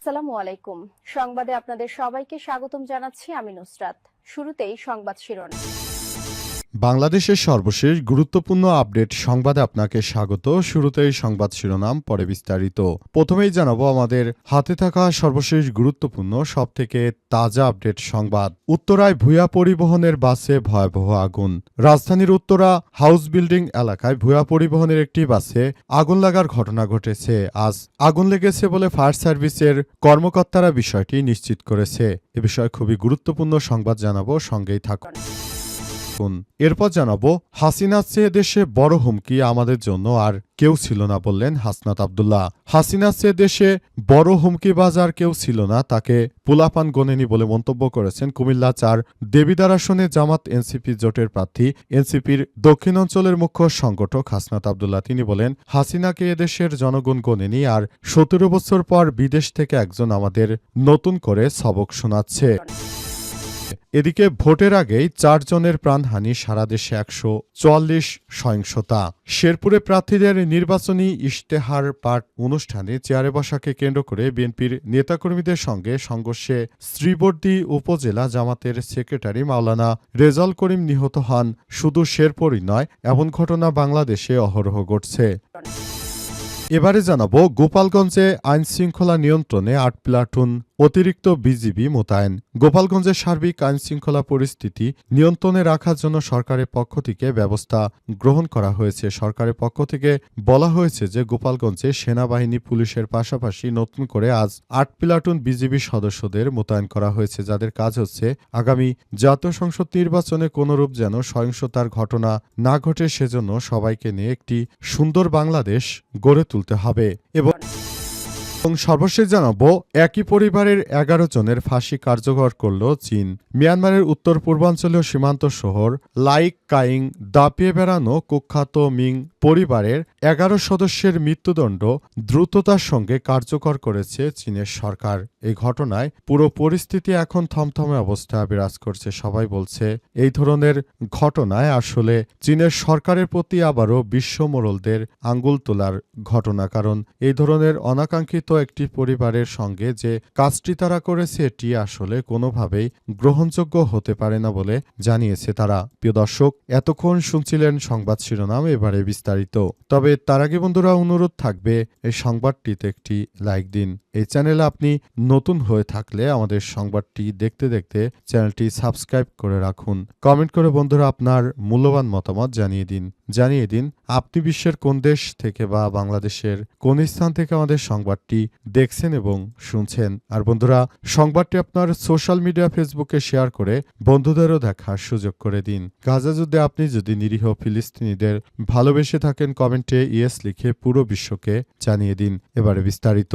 আসসালামু আলাইকুম। সংবাদে আপনাদের সবাইকে স্বাগতম জানাচ্ছি আমি নুসরাত। শুরুতেই সংবাদ শিরোনাম। বাংলাদেশের সর্বশেষ গুরুত্বপূর্ণ আপডেট সংবাদে আপনাকে স্বাগত। শুরুতেই সংবাদ শিরোনাম, পরে বিস্তারিত। প্রথমেই জানাবো আমাদের হাতে থাকা সর্বশেষ গুরুত্বপূর্ণ সবথেকে তাজা আপডেট সংবাদ। উত্তরায় ভূয়া পরিবহনের বাসে ভয়াবহ আগুন। রাজধানীর উত্তরা হাউস বিল্ডিং এলাকায় ভূয়া পরিবহনের একটি বাসে আগুন লাগার ঘটনা ঘটেছে। আজ আগুন লেগেছে বলে ফায়ার সার্ভিসের কর্মকর্তারা বিষয়টি নিশ্চিত করেছে। এ বিষয়ে খুবই গুরুত্বপূর্ণ সংবাদ জানাবো, সঙ্গেই থাকুন। এরপর জানাবো, হাসিনার চেয়ে দেশে বড় হুমকি আমাদের জন্য আর কেউ ছিল না বললেন হাসনাত আব্দুল্লাহ। হাসিনার চেয়ে দেশে বড় হুমকিবাজ আর কেউ ছিল না, তাকে পোলাপান গোনেনি বলে মন্তব্য করেছেন কুমিল্লা ৪ দেবিদ্বার আসনে জামাত এনসিপি জোটের প্রার্থী এনসিপির দক্ষিণাঞ্চলের মুখ্য সংগঠক হাসনাত আব্দুল্লাহ। তিনি বলেন, হাসিনাকে এদেশের জনগণ গোনেনি, আর ১৭ বছর পর বিদেশ থেকে একজন আমাদের নতুন করে সবক শোনাচ্ছে। এদিকে ভোটের আগেই ৪ জনের প্রাণহানি, সারা দেশে ১৪৪ সহিংসতা। শেরপুরে প্রার্থীদের নির্বাচনী ইশতেহার পাঠ অনুষ্ঠানে চেয়ারে বসাকে কেন্দ্র করে বিএনপির নেতাকর্মীদের সঙ্গে সংঘর্ষে শ্রীবর্দী উপজেলা জামাতের সেক্রেটারি মাওলানা রেজাউল করিম নিহত হন। শুধু শেরপুরই নয়, এমন ঘটনা বাংলাদেশে অহরহ ঘটছে। এবারে জানাবো, গোপালগঞ্জে আইনশৃঙ্খলা নিয়ন্ত্রণে ৮ প্লাটুন অতিরিক্ত বিজিবি মোতায়েন। গোপালগঞ্জের সার্বিক আইনশৃঙ্খলা পরিস্থিতি নিয়ন্ত্রণে রাখার জন্য সরকারের পক্ষ থেকে ব্যবস্থা গ্রহণ করা হয়েছে। সরকারের পক্ষ থেকে বলা হয়েছে যে গোপালগঞ্জে সেনাবাহিনী পুলিশের পাশাপাশি নতুন করে আজ ৮ প্লাটুন বিজিবি সদস্যদের মোতায়েন করা হয়েছে, যাদের কাজ হচ্ছে আগামী জাতীয় সংসদ নির্বাচনে কোনরূপ যেন সহিংসতার ঘটনা না ঘটে, সেজন্য সবাইকে নিয়ে একটি সুন্দর বাংলাদেশ গড়ে তুলতে হবে। এবং সর্বশেষ জানাবো, একই পরিবারের ১১ জনের ফাঁসি কার্যকর করল চীন। মিয়ানমারের উত্তর পূর্বাঞ্চলীয় সীমান্ত শহর লাইক কাইং দাপিয়ে বেড়ানো কুখ্যাত মিং পরিবারের ১১ সদস্যের মৃত্যুদণ্ড দ্রুততার সঙ্গে কার্যকর করেছে চীনের সরকার। এই ঘটনায় পুরো পরিস্থিতি এখন থমথমে অবস্থা বিরাজ করছে। সবাই বলছে এই ধরনের ঘটনায় আসলে চীনের সরকারের প্রতি আবারও বিশ্ব মোড়লদের আঙ্গুল তোলার ঘটনা, কারণ এই ধরনের অনাকাঙ্ক্ষিত একটি পরিবারের সঙ্গে যে কাজটি তারা করেছে এটি আসলে কোনোভাবেই গ্রহণযোগ্য হতে পারে না বলে জানিয়েছে তারা। প্রিয় দর্শক, এতক্ষণ শুনছিলেন সংবাদ শিরোনাম, এবারে বিস্তারিত। তবে তার আগে বন্ধুরা অনুরোধ থাকবে, এই সংবাদটিতে একটি লাইক দিন। এই চ্যানেলে আপনি নতুন হয়ে থাকলে আমাদের সংবাদটি দেখতে দেখতে চ্যানেলটি সাবস্ক্রাইব করে রাখুন। কমেন্ট করে বন্ধুরা আপনার মূল্যবান মতামত জানিয়ে দিন আপনি বিশ্বের কোন দেশ থেকে বা বাংলাদেশের কোন স্থান থেকে আমাদের সংবাদটি দেখছেন এবং শুনছেন। আর বন্ধুরা, সংবাদটি আপনার সোশ্যাল মিডিয়া ফেসবুকে শেয়ার করে বন্ধুদেরও দেখার সুযোগ করে দিন। গাজা যুদ্ধে আপনি যদি নিরীহ ফিলিস্তিনিদের ভালোবেসে থাকেন, কমেন্টে ইয়েস লিখে পুরো বিশ্বকে জানিয়ে দিন। এবারে বিস্তারিত।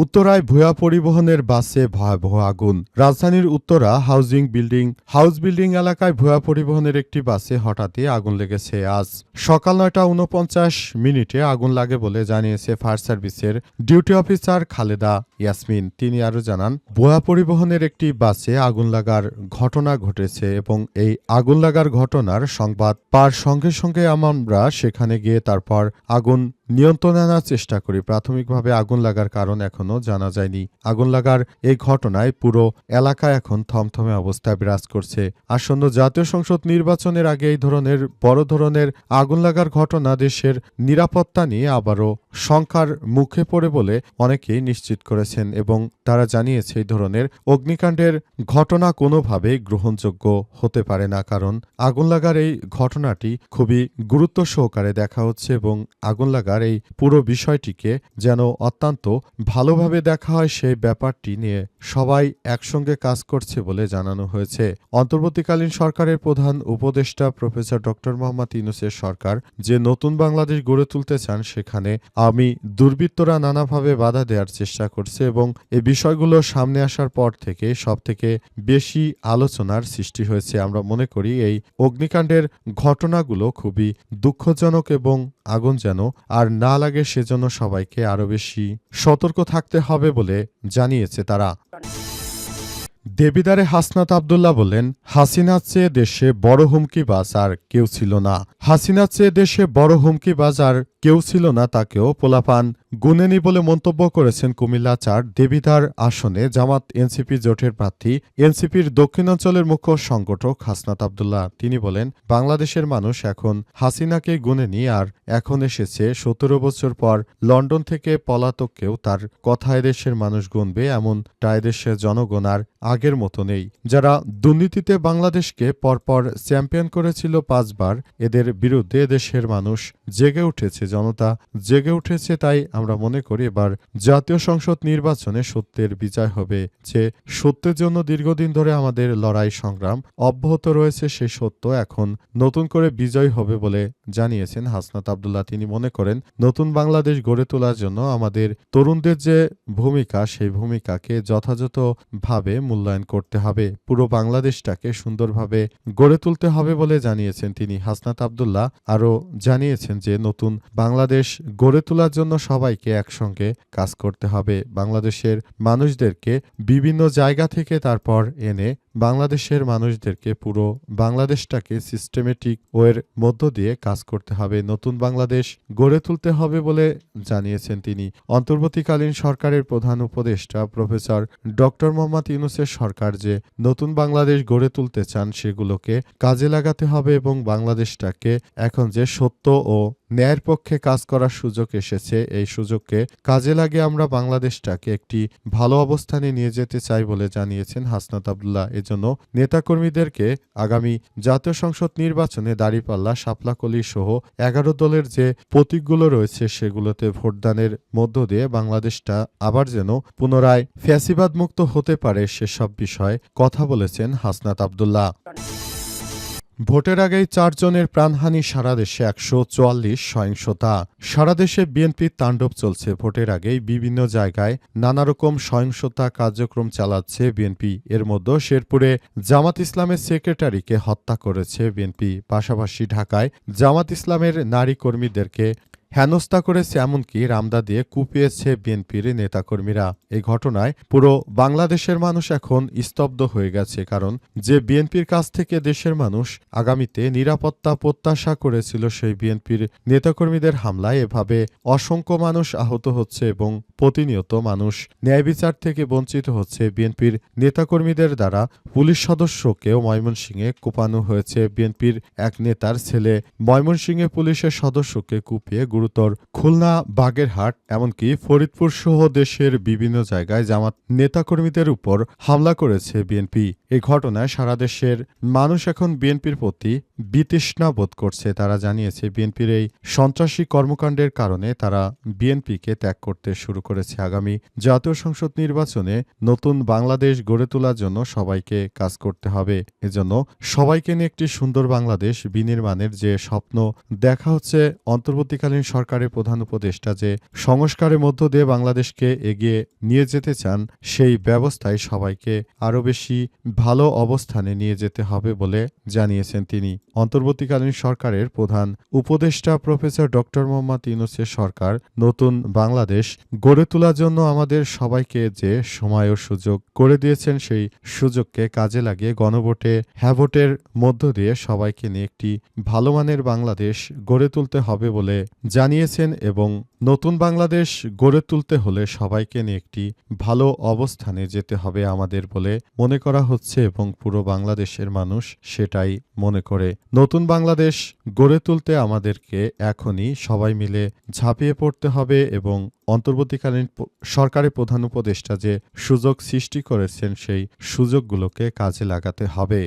উত্তরায় ভূয়া পরিবহনের বাসে ভয়াবহ আগুন। রাজধানীর উত্তরা হাউস বিল্ডিং এলাকায় ভূয়া পরিবহনের একটি বাসে হঠাৎই আগুন লেগেছে। আজ সকাল ৯:৪৯ আগুন লাগে বলে জানিয়েছে ফায়ার সার্ভিসের ডিউটি অফিসার খালেদা ইয়াসমিন। তিনি আরও জানান, ভূয়া পরিবহনের একটি বাসে আগুন লাগার ঘটনা ঘটেছে এবং এই আগুন লাগার ঘটনার সংবাদ পাওয়ার সঙ্গে সঙ্গে আমরা সেখানে গিয়ে তারপর আগুন নিয়ন্ত্রণে আনার চেষ্টা করি। প্রাথমিকভাবে আগুন লাগার কারণ এখনো জানা যায়নি। আগুন লাগার এই ঘটনায় পুরো এলাকা এখন থমথমে অবস্থায় বিরাজ করছে। আসন্ন জাতীয় সংসদ নির্বাচনের আগে এই ধরনের বড় ধরনের আগুন লাগার ঘটনা দেশের নিরাপত্তা নিয়ে আবারও শঙ্কার মুখে পড়ে বলে অনেকেই নিশ্চিত করেছেন এবং তারা জানিয়েছে এই ধরনের অগ্নিকাণ্ডের ঘটনা কোনোভাবেই গ্রহণযোগ্য হতে পারে না, কারণ আগুন লাগার এই ঘটনাটি খুবই গুরুত্ব সহকারে দেখা হচ্ছে এবং আগুন লাগার এই পুরো বিষয়টিকে যেন অত্যন্ত ভালোভাবে দেখা হয় সেই ব্যাপারটি নিয়ে সবাই একসঙ্গে কাজ করছে বলে জানানো হয়েছে। অন্তর্বর্তীকালীন সরকারের প্রধান উপদেষ্টা প্রফেসর ডক্টর মোহাম্মদ ইউনূসের সরকার যে নতুন বাংলাদেশ গড়ে তুলতে চান, সেখানে আওয়ামী দুর্বৃত্তরা নানাভাবে বাধা দেওয়ার চেষ্টা করছে এবং এই বিষয়গুলো সামনে আসার পর থেকে সবথেকে বেশি আলোচনার সৃষ্টি হয়েছে। আমরা মনে করি এই অগ্নিকাণ্ডের ঘটনাগুলো খুবই দুঃখজনক এবং আগুন যেন আর না লাগে সেজন্য সবাইকে আরও বেশি সতর্ক থাকতে হবে বলে জানিয়েছে তারা। দেবিদ্বারে হাসনাত আব্দুল্লাহ বললেন, হাসিনার চেয়ে দেশে বড় হুমকিবাজ আর কেউ ছিল না। হাসিনার চেয়ে দেশে বড় হুমকিবাজ আর কেউ ছিল না, তাকেও পোলাপান গুনেনি বলে মন্তব্য করেছেন কুমিল্লা ৪ দেবিদ্বার আসনে জামাত এনসিপি জোটের প্রার্থী এনসিপির দক্ষিণাঞ্চলের মুখ্য সংগঠক হাসনাত আব্দুল্লাহ। তিনি বলেন, বাংলাদেশের মানুষ এখন হাসিনাকে গুনেনি, আর এখন এসেছে ১৭ বছর পর লন্ডন থেকে পলাতককেও তার কথা এদেশের মানুষ গুনবে, এমনটা এদেশের জনগণ আর আগের মতো নেই। যারা দুর্নীতিতে বাংলাদেশকে পরপর চ্যাম্পিয়ন করেছিল ৫ বার, এদের বিরুদ্ধে এদেশের মানুষ জেগে উঠেছে, জনতা জেগে উঠেছে। তাই আমরা মনে করি এবার জাতীয় সংসদ নির্বাচনে সত্যের বিজয় হবে। যে সত্যের জন্য দীর্ঘদিন ধরে আমাদের লড়াই সংগ্রাম অব্যাহত রয়েছে, সেই সত্য এখন নতুন করে বিজয় হবে বলে জানিয়েছেন হাসনাত আব্দুল্লাহ। তিনি মনে করেন, নতুন বাংলাদেশ গড়ে তোলার জন্য আমাদের তরুণদের যে ভূমিকা, সেই ভূমিকাকে যথাযথভাবে মূল্যায়ন করতে হবে। পুরো বাংলাদেশটাকে সুন্দরভাবে গড়ে তুলতে হবে বলে জানিয়েছেন তিনি। হাসনাত আব্দুল্লাহ আরও জানিয়েছেন যে নতুন বাংলাদেশ গড়ে তোলার জন্য সবাইকে একসঙ্গে কাজ করতে হবে। বাংলাদেশের মানুষদেরকে বিভিন্ন জায়গা থেকে তারপর এনে বাংলাদেশের মানুষদেরকে পুরো বাংলাদেশটাকে সিস্টেমেটিক ওয়ের মধ্য দিয়ে কাজ করতে হবে। নতুন বাংলাদেশ গড়ে তুলতে হবে বলে জানিয়েছেন তিনি। অন্তর্বর্তীকালীন সরকারের প্রধান উপদেষ্টা প্রফেসর ডক্টর মোহাম্মদ ইউনূসের সরকার যে নতুন বাংলাদেশ গড়ে তুলতে চান, সেগুলোকে কাজে লাগাতে হবে এবং বাংলাদেশটাকে এখন যে সত্য ও ন্যায়ের পক্ষে কাজ করার সুযোগ এসেছে, এই সুযোগকে কাজে লাগিয়ে আমরা বাংলাদেশটাকে একটি ভালো অবস্থানে নিয়ে যেতে চাই বলে জানিয়েছেন হাসনাত আব্দুল্লাহ। এজন্য নেতাকর্মীদেরকে আগামী জাতীয় সংসদ নির্বাচনে দাঁড়িপাল্লা, শাপলাকলি সহ ১১ দলের যে প্রতীকগুলো রয়েছে, সেগুলোতে ভোটদানের মধ্য দিয়ে বাংলাদেশটা আবার যেন পুনরায় ফ্যাসিবাদ মুক্ত হতে পারে, সেসব বিষয়ে কথা বলেছেন হাসনাত আব্দুল্লাহ। ভোটের আগেই ৪ জনের প্রাণহানি, সারা দেশে ১৪৪ সহিংসতা। সারা দেশে বিএনপির তাণ্ডব চলছে। ভোটের আগেই বিভিন্ন জায়গায় নানারকম সহিংসতা কার্যক্রম চালাচ্ছে বিএনপি। এর মধ্যে শেরপুরে জামাত ইসলামের সেক্রেটারিকে হত্যা করেছে বিএনপি। পাশাপাশি ঢাকায় জামাত ইসলামের নারী কর্মীদেরকে হেনস্থা করেছে, এমনকি রামদা দিয়ে কুপিয়েছে বিএনপির নেতাকর্মীরা। এই ঘটনায় পুরো বাংলাদেশের মানুষ এখন স্তব্ধ হয়ে গেছে। কারণ যে বিএনপির কাছ থেকে দেশের মানুষ আগামীতে নিরাপত্তা প্রত্যাশা করেছিল, সেই বিএনপির নেতাকর্মীদের হামলায় এভাবে অসংখ্য মানুষ আহত হচ্ছে এবং প্রতিনিয়ত মানুষ ন্যায় বিচার থেকে বঞ্চিত হচ্ছে। বিএনপির নেতাকর্মীদের দ্বারা পুলিশ সদস্যকেও ময়মনসিংহে কোপানো হয়েছে। বিএনপির এক নেতার ছেলে ময়মনসিংহে পুলিশের সদস্যকে কুপিয়ে গুরুতর খুলনা, বাগেরহাট, এমনকি ফরিদপুর সহ দেশের বিভিন্ন জায়গায় জামাত নেতাকর্মীদের উপর হামলা করেছে বিএনপি। এই ঘটনায় সারা দেশের মানুষ এখন বিএনপির প্রতি বিতৃষ্ণা বোধ করছে। তারা জানিয়েছে, বিএনপির এই সন্ত্রাসী কর্মকাণ্ডের কারণে তারা বিএনপিকে ত্যাগ করতে শুরু করেছে। আগামী জাতীয় সংসদ নির্বাচনে নতুন বাংলাদেশ গড়ে তোলার জন্য সবাইকে কাজ করতে হবে। এজন্য সবাইকে নিয়ে একটি সুন্দর বাংলাদেশ বিনির্মাণের যে স্বপ্ন দেখা হচ্ছে, অন্তর্বর্তীকালীন সরকারের প্রধান উপদেষ্টা যে সংস্কারের মধ্য দিয়ে বাংলাদেশকে এগিয়ে নিয়ে যেতে চান, সেই ব্যবস্থায় সবাইকে আরও বেশি ভালো অবস্থানে নিয়ে যেতে হবে বলে জানিয়েছেন তিনি। অন্তর্বর্তীকালীন সরকারের প্রধান উপদেষ্টা প্রফেসর ডক্টর মোহাম্মদ ইউনূসের সরকার নতুন বাংলাদেশ গড়ে তোলার জন্য আমাদের সবাইকে যে সময় ও সুযোগ করে দিয়েছেন, সেই সুযোগকে কাজে লাগিয়ে গণভোটে হ্যাঁ ভোটের মধ্য দিয়ে সবাইকে নিয়ে একটি ভালো মানের বাংলাদেশ গড়ে তুলতে হবে বলে জানিয়েছেন। এবং নতুন বাংলাদেশ গড়ে তুলতে হলে সবাইকে নিয়ে একটি ভালো অবস্থানে যেতে হবে আমাদের বলে মনে করা হচ্ছে এবং পুরো বাংলাদেশের মানুষ সেটাই মনে করে। নতুন বাংলাদেশ গড়ে তুলতে আমাদেরকে এখনই সবাই মিলে ঝাঁপিয়ে পড়তে হবে এবং অন্তর্বর্তীকালীন সরকারের প্রধান উপদেষ্টা যে সুযোগ সৃষ্টি করেছেন, সেই সুযোগগুলোকে কাজে লাগাতে হবে।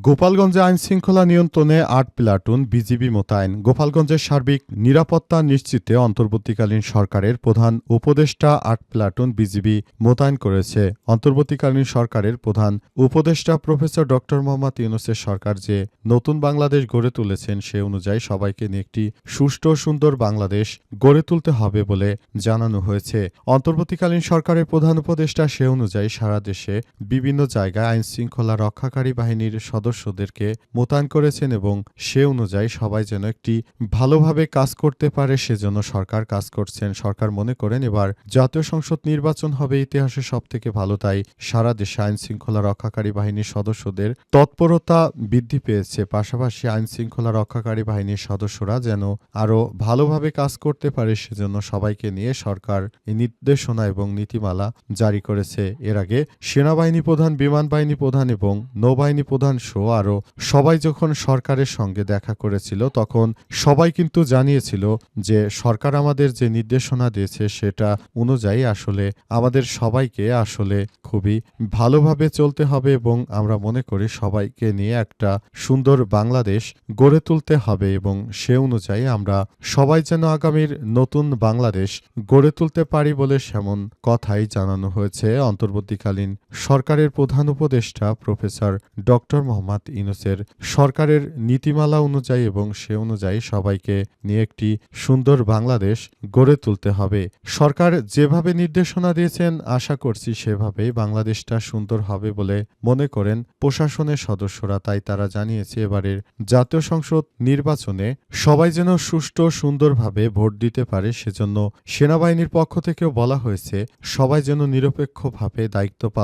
গোপালগঞ্জে আইনশৃঙ্খলা নিয়ন্ত্রণে ৮ প্লাটুন বিজিবি মোতায়েন। গোপালগঞ্জের সার্বিক নিরাপত্তা নিশ্চিতে অন্তর্বর্তীকালীন সরকারের প্রধান উপদেষ্টা ৮ প্লাটুন বিজিবি মোতায়েন করেছে। অন্তর্বর্তীকালীন সরকারের প্রধান উপদেষ্টা প্রফেসর ডক্টর মোহাম্মদ ইউনূসের সরকার যে নতুন বাংলাদেশ গড়ে তুলেছেন, সে অনুযায়ী সবাইকে নিয়ে একটি সুষ্ঠু সুন্দর বাংলাদেশ গড়ে তুলতে হবে বলে জানানো হয়েছে। অন্তর্বর্তীকালীন সরকারের প্রধান উপদেষ্টা সে অনুযায়ী সারা দেশে বিভিন্ন জায়গায় আইনশৃঙ্খলা রক্ষাকারী বাহিনীর সদস্যদেরকে মোতায়েন করেছেন এবং সে অনুযায়ী সবাই যেন একটি ভালোভাবে কাজ করতে পারে সেজন্য সরকার কাজ করছেন। সরকার মনে করেন এবার জাতীয় সংসদ নির্বাচন হবে ইতিহাসে সবথেকে ভালো, তাই সারা দেশে আইন শৃঙ্খলা রক্ষাকারী বাহিনীর সদস্যদের তৎপরতা বৃদ্ধি পেয়েছে। পাশাপাশি আইন শৃঙ্খলা রক্ষাকারী বাহিনীর সদস্যরা যেন আরও ভালোভাবে কাজ করতে পারে সেজন্য সবাইকে নিয়ে সরকার এই নির্দেশনা এবং নীতিমালা জারি করেছে। এর আগে সেনাবাহিনী প্রধান, বিমান বাহিনী প্রধান এবং নৌবাহিনী প্রধান সহ আরও সবাই যখন সরকারের সঙ্গে দেখা করেছিল তখন সবাই কিন্তু জানিয়েছিল যে সরকার আমাদের যে নির্দেশনা দিয়েছে সেটা অনুযায়ী আসলে আমাদের সবাইকে আসলে খুবই ভালোভাবে চলতে হবে এবং আমরা মনে করি সবাইকে নিয়ে একটা সুন্দর বাংলাদেশ গড়ে তুলতে হবে এবং সে অনুযায়ী আমরা সবাই যেন আগামীর নতুন বাংলাদেশ গড়ে তুলতে পারি বলে সেমন কথাই জানানো হয়েছে অন্তর্বর্তীকালীন সরকারের প্রধান উপদেষ্টা প্রফেসর ডক্টর মোহাম্মদ ইউনূসের সরকারের নীতিমালা অনুযায়ী এবং সে অনুযায়ী সবাইকে নিয়ে একটি সুন্দর বাংলাদেশ গড়ে তুলতে হবে। সরকার যেভাবে নির্দেশনা দিয়েছেন আশা করছি সেভাবেই বাংলাদেশটা সুন্দর হবে বলে মনে করেন প্রশাসনের সদস্যরা। তাই তারা জানিয়েছে এবারের জাতীয় সংসদ নির্বাচনে সবাই যেন সুষ্ঠু সুন্দরভাবে ভোট দিতে পারে সেজন্য সেনাবাহিনীর পক্ষ থেকেও বলা হয়েছে সবাই যেন নিরপেক্ষভাবে দায়িত্ব পালন